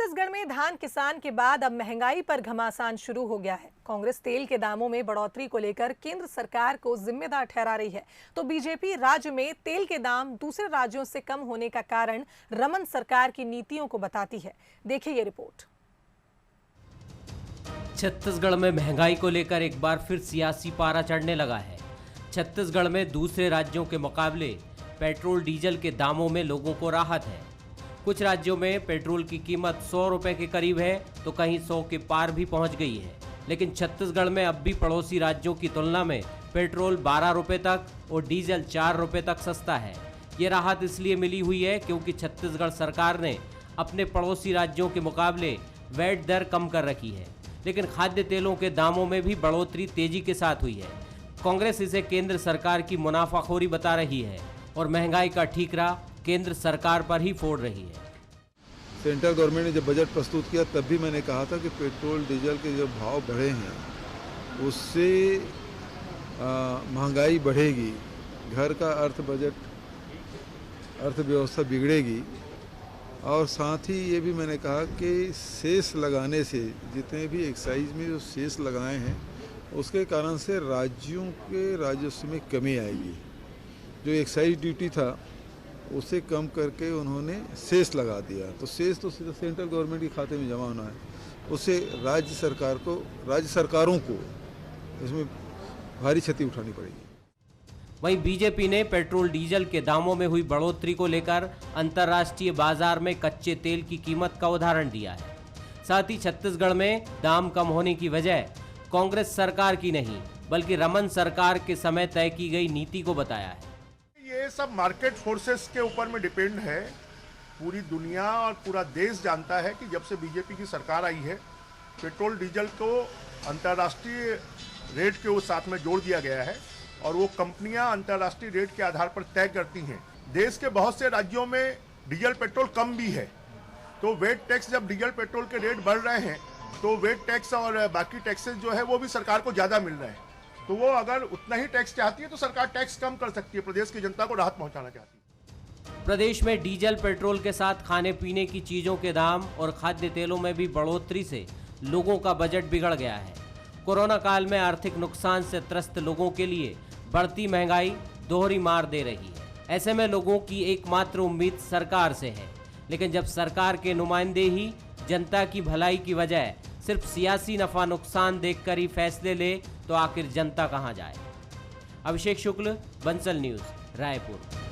छत्तीसगढ़ में धान किसान के बाद अब महंगाई पर घमासान शुरू हो गया है। कांग्रेस तेल के दामों में बढ़ोतरी को लेकर केंद्र सरकार को जिम्मेदार ठहरा रही है, तो बीजेपी राज्य में तेल के दाम दूसरे राज्यों से कम होने का कारण रमन सरकार की नीतियों को बताती है। देखिए ये रिपोर्ट। छत्तीसगढ़ में महंगाई को लेकर एक बार फिर सियासी पारा चढ़ने लगा है। छत्तीसगढ़ में दूसरे राज्यों के मुकाबले पेट्रोल डीजल के दामों में लोगों को राहत है। कुछ राज्यों में पेट्रोल की कीमत 100 रुपए के करीब है तो कहीं 100 के पार भी पहुंच गई है। लेकिन छत्तीसगढ़ में अब भी पड़ोसी राज्यों की तुलना में पेट्रोल 12 रुपए तक और डीजल 4 रुपए तक सस्ता है। ये राहत इसलिए मिली हुई है क्योंकि छत्तीसगढ़ सरकार ने अपने पड़ोसी राज्यों के मुकाबले वैट दर कम कर रखी है। लेकिन खाद्य तेलों के दामों में भी बढ़ोतरी तेजी के साथ हुई है। कांग्रेस इसे केंद्र सरकार की मुनाफाखोरी बता रही है और महंगाई का ठीकरा केंद्र सरकार पर ही फोड़ रही है। सेंट्रल गवर्नमेंट ने जब बजट प्रस्तुत किया तब भी मैंने कहा था कि पेट्रोल डीजल के जो भाव बढ़े हैं उससे महंगाई बढ़ेगी, घर का अर्थव्यवस्था बिगड़ेगी। और साथ ही ये भी मैंने कहा कि सेस लगाने से, जितने भी एक्साइज में जो सेस लगाए हैं उसके कारण से राज्यों के राजस्व में कमी आएगी। जो एक्साइज ड्यूटी था उसे कम करके उन्होंने सेस लगा दिया, तो सेस तो सीधा सेंट्रल गवर्नमेंट के खाते में जमा होना है, उससे राज्य सरकारों को इसमें भारी क्षति उठानी पड़ेगी। वहीं बीजेपी ने पेट्रोल डीजल के दामों में हुई बढ़ोतरी को लेकर अंतर्राष्ट्रीय बाजार में कच्चे तेल की कीमत का उदाहरण दिया है। साथ ही छत्तीसगढ़ में दाम कम होने की वजह कांग्रेस सरकार की नहीं बल्कि रमन सरकार के समय तय की गई नीति को बताया है। ये सब मार्केट फोर्सेस के ऊपर में डिपेंड है। पूरी दुनिया और पूरा देश जानता है कि जब से बीजेपी की सरकार आई है पेट्रोल डीजल को अंतर्राष्ट्रीय रेट के साथ में जोड़ दिया गया है और वो कंपनियां अंतर्राष्ट्रीय रेट के आधार पर तय करती हैं। देश के बहुत से राज्यों में डीजल पेट्रोल कम भी है, तो वेट टैक्स, जब डीजल पेट्रोल के रेट बढ़ रहे हैं तो वेट टैक्स और बाकी टैक्सेस जो है वो भी सरकार को ज़्यादा मिल रहे हैं। तो वो अगर उतना ही टैक्स चाहती है तो सरकार टैक्स कम कर सकती है, प्रदेश की जनता को राहत पहुंचाना चाहती है। प्रदेश में डीजल पेट्रोल के साथ खाने पीने की चीजों के दाम और खाद्य तेलों में भी बढ़ोतरी से लोगों का बजट बिगड़ गया है। कोरोना काल में आर्थिक नुकसान से त्रस्त लोगों के लिए बढ़ती महंगाई दोहरी मार दे रही है। ऐसे में लोगों की एकमात्र उम्मीद सरकार से है, लेकिन जब सरकार के नुमाइंदे ही जनता की भलाई की वजह सिर्फ सियासी नफा नुकसान देखकर ही फैसले ले तो आखिर जनता कहां जाए। अभिषेक शुक्ल, बंसल न्यूज, रायपुर।